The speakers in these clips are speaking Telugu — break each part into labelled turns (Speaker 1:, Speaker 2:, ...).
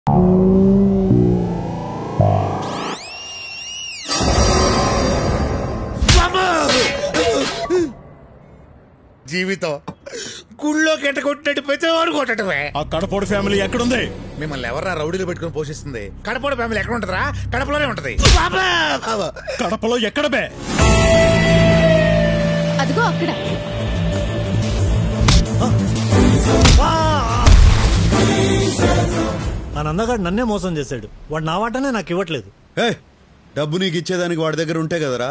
Speaker 1: జీవితం గుళ్ళో కెట్ట కొట్టినట్టు ప్రతివాడు కొట్టడమే.
Speaker 2: ఆ కడపోడు ఫ్యామిలీ ఎక్కడుంది?
Speaker 1: మిమ్మల్ని ఎవరా రౌడీలు పెట్టుకుని పోషిస్తుంది? కడపోడు ఫ్యామిలీ ఎక్కడ ఉంటదా? కడపలోనే ఉంటది.
Speaker 2: కడపలో ఎక్కడ బే?
Speaker 3: అదిగో అక్కడ.
Speaker 4: ఆ నందగాడు నన్నే మోసం చేశాడు. వాడు నా వాటనే నాకు ఇవ్వట్లేదు.
Speaker 5: డబ్బు నీకు ఇచ్చేదానికి వాడి దగ్గర ఉంటే కదరా.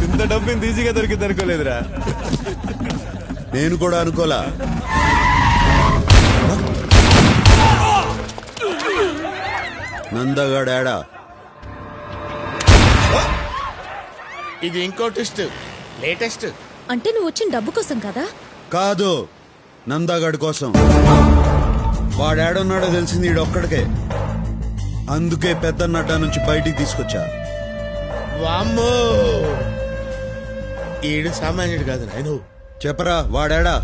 Speaker 2: ఇంత డబ్బు ఇంత ఈజీగా దొరికింది అనుకోలేదురా.
Speaker 5: నేను కూడా అనుకోలా. నందగాడా?
Speaker 1: ఇది ఇంకో ట్విస్ట్, లేటెస్ట్.
Speaker 3: అంటే నువ్వు వచ్చిన డబ్బు కోసం కదా?
Speaker 5: కాదు, నందగాడి కోసం. వాడేడున్నాడో తెలిసింది ఈడొక్కడికే. అందుకే పెద్ద అడ్డా నుంచి బయటికి తీసుకొచ్చా.
Speaker 1: వామ్మో, ఈడు సామాన్యుడు కాదు నాయను.
Speaker 5: చెప్పరా, వాడాడా?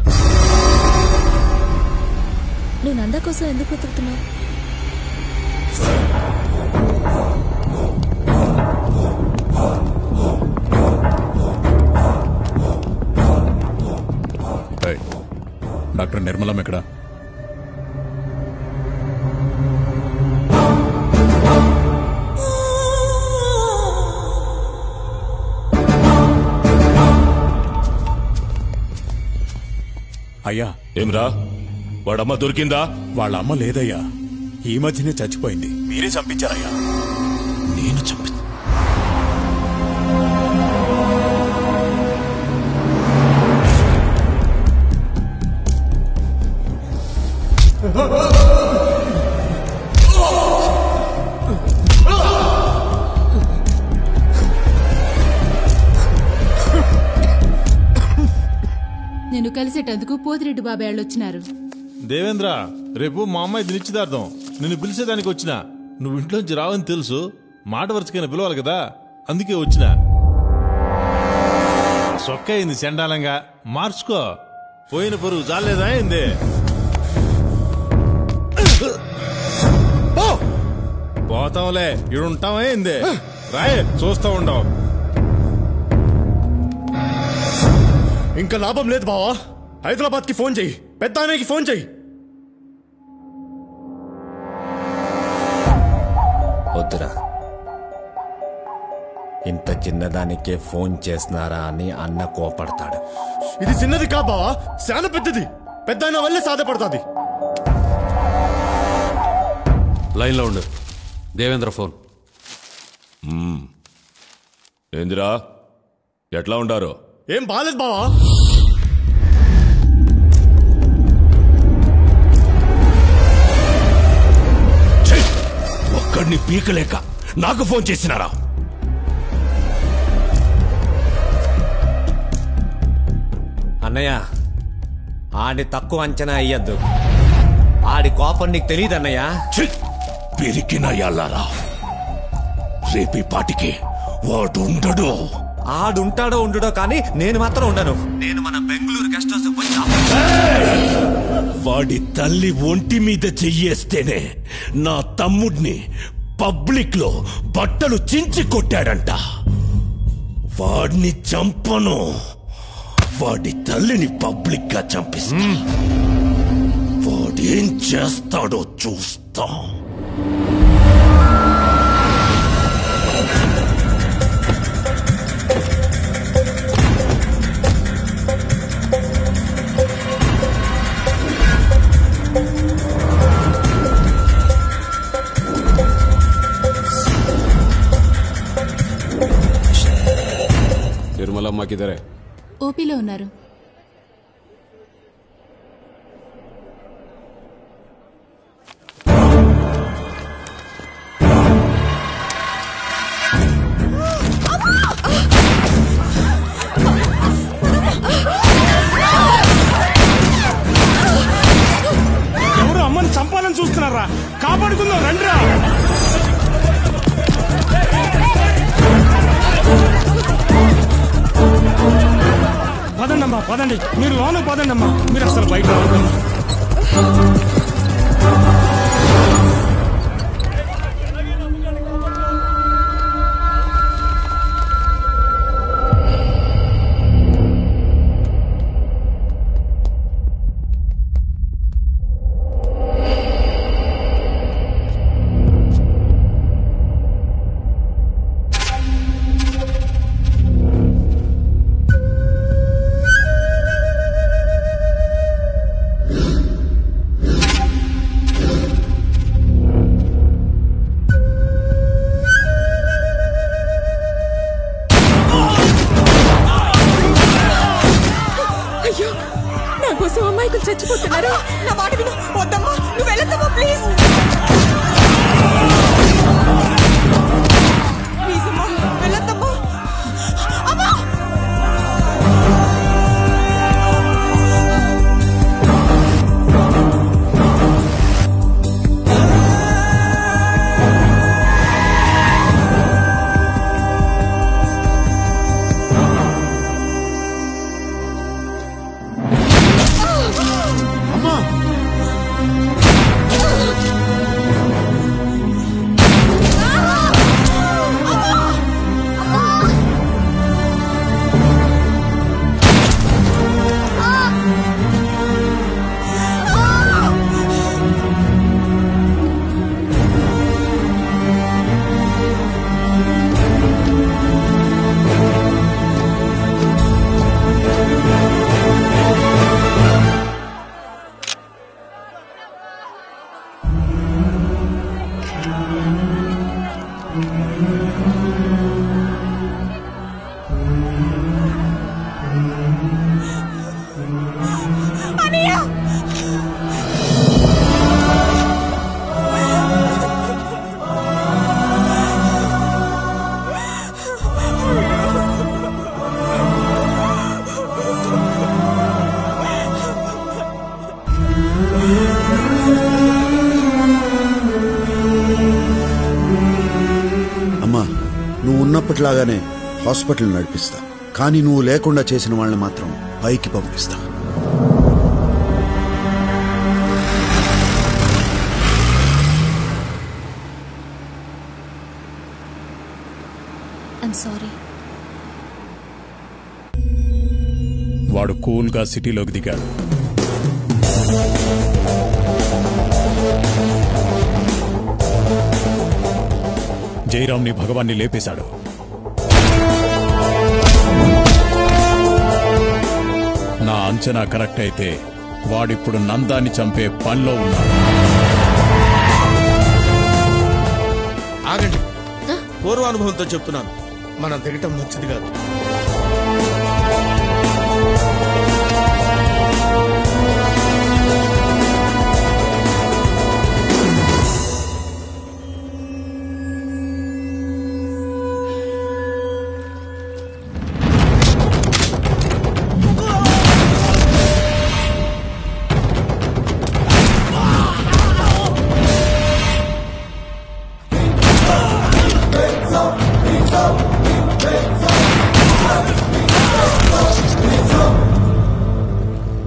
Speaker 3: నువ్వు నందా కోసం ఎందుకు వెతుకుతున్నావు?
Speaker 2: డాక్టర్ నిర్మలం ఎక్కడ? అయ్యా.
Speaker 6: ఏమ్రా, వాడమ్మ దొరికిందా?
Speaker 2: వాళ్ళ అమ్మ లేదయ్యా, ఈ మధ్యనే చచ్చిపోయింది.
Speaker 6: మీరే చంపించారయ్యా?
Speaker 2: నేను చంపి
Speaker 7: నేను కలిసేటందుకు పోతిరెడ్డి బాబాయ్ వాళ్ళు వచ్చినారు.
Speaker 8: దేవేంద్ర, రేపు మా అమ్మాయి నిశ్చితార్థం. నిన్ను పిలిచేదానికి వచ్చినా. నువ్వు ఇంట్లోంచి రావని తెలుసు, మాట వరుసకైనా పిలవాలి కదా, అందుకే వచ్చినా. సొక్క అయింది చండాలంగా, మార్చుకో. పోయిన పరువు జాలేదా అయింది. పోతాంలే, ఇడుంటాం అయింది. రాయ్, చూస్తా ఉండవు.
Speaker 2: ఇంకా లాభం లేదు బావా. హైదరాబాద్ కి ఫోన్ చెయ్యి, పెద్ద ఆయనకి ఫోన్ చెయ్యి.
Speaker 9: వద్దురా, ఇంత చిన్నదానికే ఫోన్ చేస్తున్నారా అని అన్న కోపడతాడు.
Speaker 2: ఇది చిన్నది కా బావా, చాలా పెద్దది. పెద్ద ఆయన వల్లే సాధ్యపడుతుంది.
Speaker 6: లైన్ లో ఉండు. దేవేంద్ర ఫోన్. ఏందిరా, ఎట్లా ఉండారు?
Speaker 2: ఏం బాలేదు బావా.
Speaker 6: ఒక్కడిని పీకలేక నాకు ఫోన్ చేసినారా?
Speaker 9: అన్నయ్య, ఆడి తక్కువ అంచనా అయ్యద్దు. ఆడి కోపం నీకు తెలియదు అన్నయ్య.
Speaker 6: పెరిగిన ఎల్లారా, రేపీ పాటికి వాడు ఉండడు.
Speaker 9: ఆడుంటాడో ఉండడో కానీ నేను మాత్రం ఉండను. నేను మన బెంగళూరు గెస్ట్ హౌస్ వచ్చా.
Speaker 6: వాడి తల్లి ఒంటి మీద చెయ్యేస్తేనే నా తమ్ముడిని పబ్లిక్ లో బట్టలు చించి కొట్టాడంట. వాడిని చంపను, వాడి తల్లిని పబ్లిక్ గా చంపిస్తా. వాడేం చేస్తాడో చూస్తా. నిర్మలమ్మ కిదరే?
Speaker 7: ఓపీలో ఉన్నారు.
Speaker 2: ఎవరు అమ్మని చంపాలని చూస్తున్నారా? కాపాడుకుందాం రండిరా. పదండమ్మా.
Speaker 10: పదండి, మీరు లోన పదండి అమ్మా, మీరు అసలు బయట
Speaker 11: చచ్చిపోతున్నారు. నా మాట విను. వద్దమ్మా, నువ్వు వెళ్ళొద్దమ్మా, ప్లీజ్ ప్లీజ్ అమ్మా, వెళ్ళొద్దమ్మా. అమ్మా
Speaker 5: ఉన్నప్పటిలాగానే హాస్పిటల్ నడిపిస్తా, కానీ నువ్వు లేకుండా చేసిన వాళ్ళని మాత్రం పైకి పంపిస్తా.
Speaker 12: వాడు కూల్గా సిటీలోకి దిగాడు. జయరామ్ని భగవాన్ని లేపేశాడు. నా అంచనా కరెక్ట్ అయితే వాడిప్పుడు నందాన్ని చంపే పనిలో ఉన్నాడు.
Speaker 1: ఆగండి, పూర్వానుభవంతో చెప్తున్నాను, మనం దిగటం మంచిది కాదు.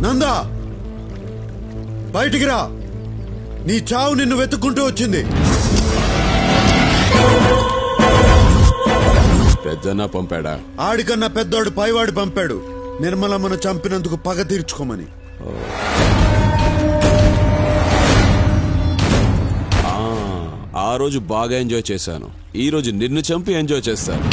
Speaker 5: నందా, బయటికి రా. నీ చావు నిన్ను వెతుక్కుంటూ వచ్చింది.
Speaker 13: పెద్దన్న పంపాడా?
Speaker 5: ఆడికన్నా పెద్దోడు పైవాడు పంపాడు, నిర్మలమ్మను చంపినందుకు పగ తీర్చుకోమని.
Speaker 13: ఆ రోజు బాగా ఎంజాయ్ చేశాను, ఈ రోజు నిన్ను చంపి ఎంజాయ్ చేస్తాను.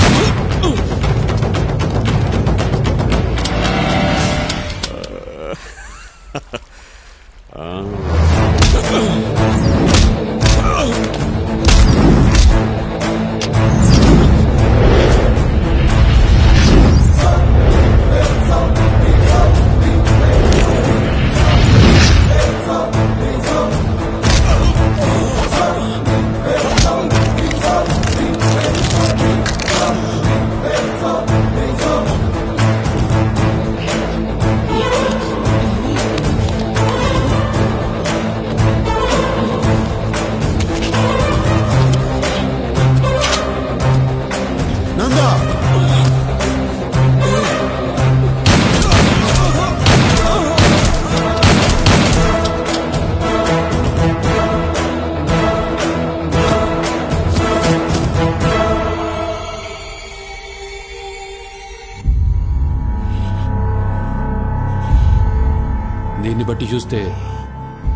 Speaker 13: బట్టి చూస్తే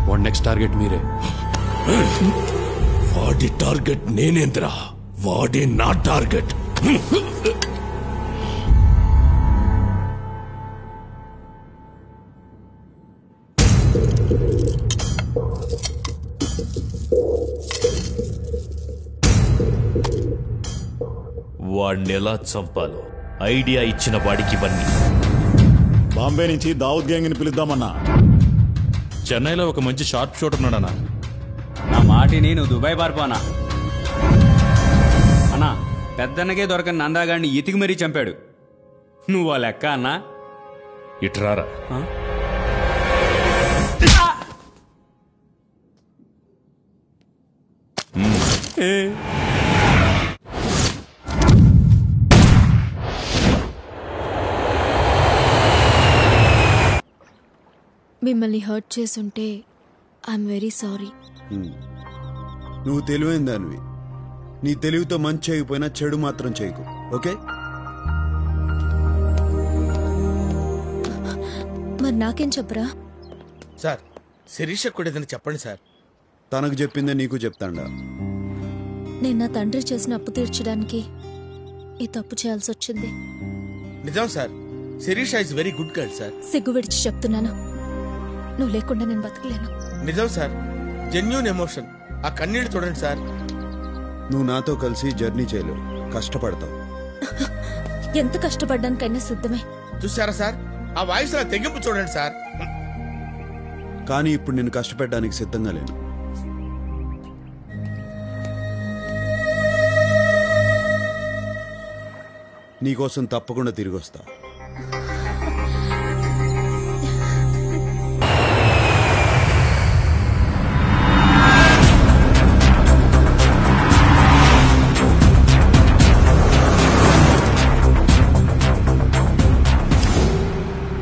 Speaker 13: వాడి నెక్స్ట్ టార్గెట్ మీరే.
Speaker 6: వాడి టార్గెట్ నేనేంద్రా, వాడే నా టార్గెట్.
Speaker 14: వాడిని ఎలా చంపాలో ఐడియా ఇచ్చిన వాడికి ఇవన్నీ.
Speaker 15: బాంబే నుంచి దావుద్ గ్యాంగ్ ని పిలుద్దామన్నా.
Speaker 12: చెన్నైలో ఒక మంచి షార్ప్ షూటర్ ఉన్నాడన్నా.
Speaker 16: నా మాటిని నువ్వు దుబాయ్ పారిపోనా అన్నా. పెద్దన్నకే దొరకని నందాగాడిని ఎతికి మరీ చంపాడు. నువ్వు ఆ లెక్క అన్నా.
Speaker 14: ఇట్రారా.
Speaker 3: మిమ్మల్ని హర్ట్ చేసుంటే ఐఎమ్ వెరీ సారీ.
Speaker 5: నువ్వు తెలివైన దానివి. నీ తెలివితో మంచి చేయకపోయినా చెడు మాత్రం చేయకు, ఓకే?
Speaker 3: మరి నాకేం చెప్పరా?
Speaker 1: సార్ శిరీష కూడా ఏదైనా చెప్పండి సార్.
Speaker 5: తనకు చెప్పిందే నీకు చెప్తాండా.
Speaker 3: నేను నా తండ్రి చేసిన అప్పు తీర్చడానికి ఈ తప్పు చేయాల్సి వచ్చింది.
Speaker 1: నిజం sir, Sirisha is very good girl sir.
Speaker 3: సిగ్గు విడిచి చెప్తున్నాను, నువ్వు లేకుండా నేను బతకలేను.
Speaker 1: నిజం సార్, జెన్యూన్ ఎమోషన్. ఆ కన్నీళ్ళు చూడండి సార్.
Speaker 5: నువ్వు నాతో కలిసి జర్నీ చేయలేవు, కష్టపడతావు.
Speaker 3: ఎంత కష్టపడ్డానికైనా సిద్ధమే.
Speaker 1: చూసారా సార్, ఆ వాయిస్ లా తెగింపు చూడండి సార్.
Speaker 5: కానీ ఇప్పుడు నేను కష్టపెట్టడానికి సిద్ధంగా లేను. నీకోసం తప్పకుండా తిరిగి వస్తా.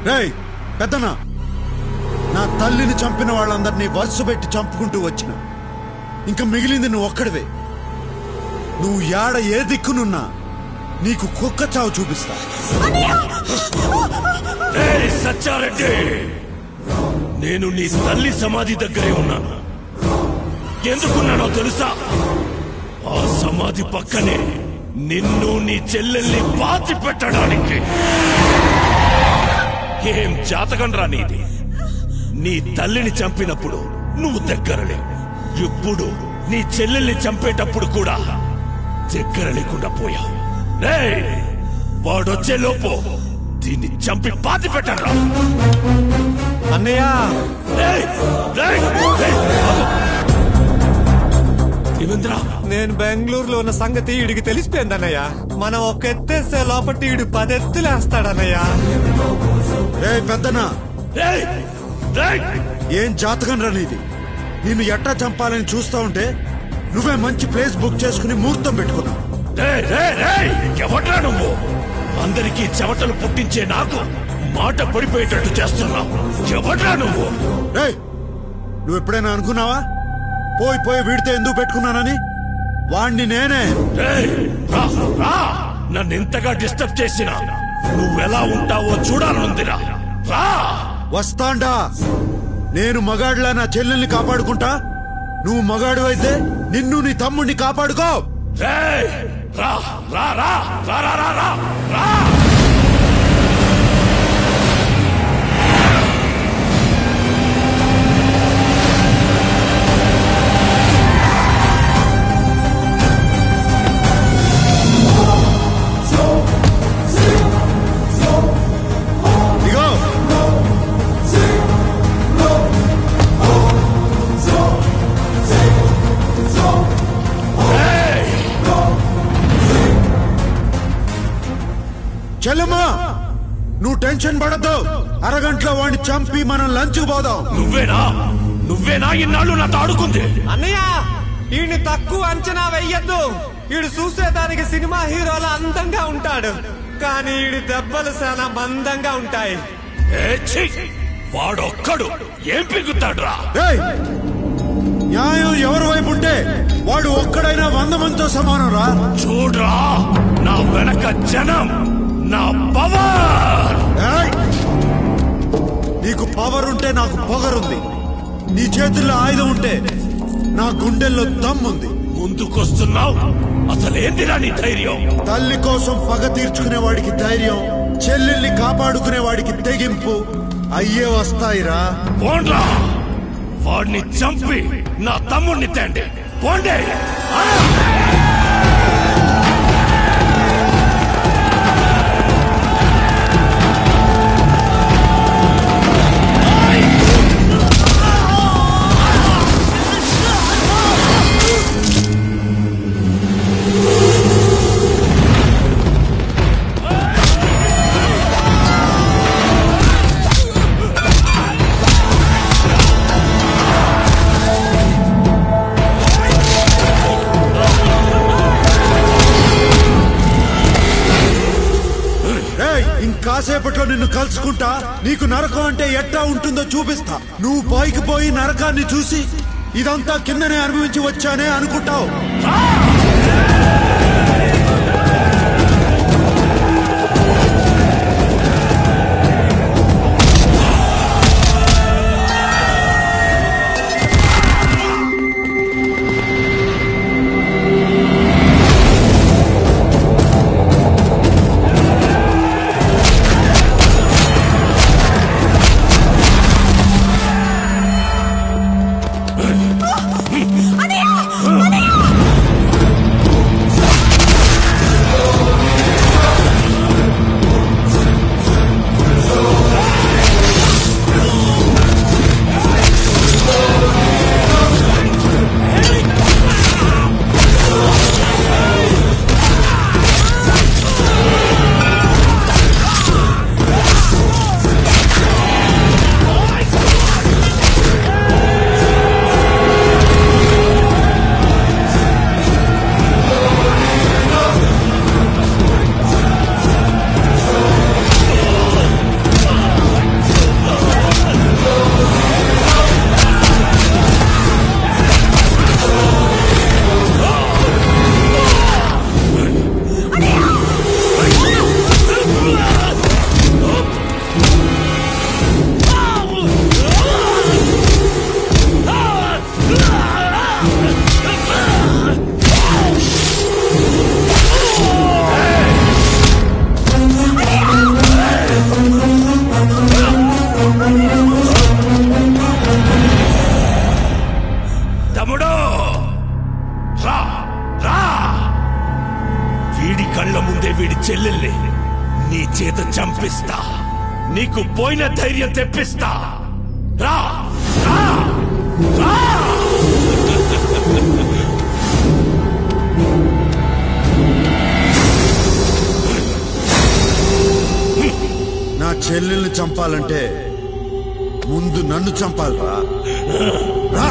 Speaker 5: రేయ్ పెద్దనా, నా తల్లిని చంపిన వాళ్ళందరినీ వరుస పెట్టి చంపుకుంటూ వచ్చిన. ఇంకా మిగిలింది నువ్వు ఒక్కడివే. నువ్వు ఏడ ఏ దిక్కునున్నా నీకు కుక్క చావు చూపిస్తా.
Speaker 6: సచ్చారెడ్డి, నేను నీ తల్లి సమాధి దగ్గరే ఉన్నాను. ఎందుకున్నానో తెలుసా? ఆ సమాధి పక్కనే నిన్ను నీ చెల్లెల్ని పాతి పెట్టడానికి. ఏం జాతకం రా నీది? నీ తల్లిని చంపినప్పుడు నువ్వు దగ్గరలే. ఇప్పుడు నీ చెల్లెల్ని చంపేటప్పుడు కూడా దగ్గర లేకుండా పోయావు. వాడొచ్చే లోపు దీన్ని చంపి పాతి పెట్టరా.
Speaker 9: అన్నయ్య, నేను బెంగళూరులో ఉన్న సంగతి వీడికి తెలిసిపోయింది అన్నయ్య. మనం ఒక ఎత్తేస్తే లోపట్టి వీడు 10 ఎత్తులేస్తాడన్నయ్య.
Speaker 5: రే పెద్దనా, ఏం జాతకం రా నీది? నిన్ను ఎట్టా చంపాలని చూస్తా ఉంటే నువ్వే మంచి ప్లేస్ బుక్ చేసుకుని ముహూర్తం పెట్టుకున్నావు.
Speaker 6: ఎవట్రా నువ్వు? అందరికీ చెమటలు పుట్టించే నాకు మాట పడిపోయేటట్టు చేస్తున్నావు. ఎవట్రా నువ్వు?
Speaker 5: నువ్వు ఎప్పుడైనా అనుకున్నావా పోయి పోయి వీడితే ఎందుకు పెట్టుకున్నానని? వాణ్ణి నేనే.
Speaker 6: నన్ను ఇంతగా డిస్టర్బ్ చేసినా నువ్వెలా ఉంటావో చూడాలనుందిరా.
Speaker 5: వస్తాండా. నేను మగాడిలా నా చెల్లెల్ని కాపాడుకుంటా. నువ్వు మగాడు అయితే నిన్ను నీ తమ్ముడిని కాపాడుకో.
Speaker 6: రా రా రా రా రా రా రా రా.
Speaker 5: చెల్లమ్మా, నువ్వు టెన్షన్ పడద్దు. అరగంటలో వాడిని చంపి మనం లంచ్ పోదాం.
Speaker 6: నువ్వేనా ఇన్నాళ్ళు నాతో ఆడుకుంది?
Speaker 9: అన్నయ్య, ఈయన్ని తక్కువ అంచనా వెయ్యద్దు. ఈడు చూసేదానికి సినిమా హీరోలా అందంగా ఉంటాడు, కానీ ఈడి దెబ్బలు చాలా మందంగా ఉంటాయి.
Speaker 6: వాడొక్కడు ఏం పిగుతాడ్రా?
Speaker 5: న్యాయం ఎవరి వైపు ఉంటే వాడు ఒక్కడైనా 100 మందితో సమానం రా.
Speaker 6: చూడ్రా, నా వెనక జనం, నా పవర్.
Speaker 5: నీకు పవర్ ఉంటే నాకు పొగరుంది. నీ చేతుల్లో ఆయుధం ఉంటే నా గుండెల్లో దమ్ముంది.
Speaker 6: ముందుకొస్తున్నావు, అసలేందిరా నీ ధైర్యం?
Speaker 5: తల్లి కోసం పగ తీర్చుకునే వాడికి ధైర్యం, చెల్లెల్ని కాపాడుకునే వాడికి తెగింపు అయ్యే వస్తాయిరా.
Speaker 6: పోండ్రా, వాడిని చంపి నా తమ్ముడిని తేండి. పోండి.
Speaker 5: కాసేపట్లో నిన్ను కలుసుకుంటా. నీకు నరకం అంటే ఎట్టా ఉంటుందో చూపిస్తా. నువ్వు పైకి పోయి నరకాన్ని చూసి ఇదంతా కిందనే అనుభవించి వచ్చానే అనుకుంటావు.
Speaker 6: నీకు పోయిన ధైర్యం తెప్పిస్తా. రా రా రా.
Speaker 5: నా చెల్లెల్ని చంపాలంటే ముందు నన్ను చంపాలి రా.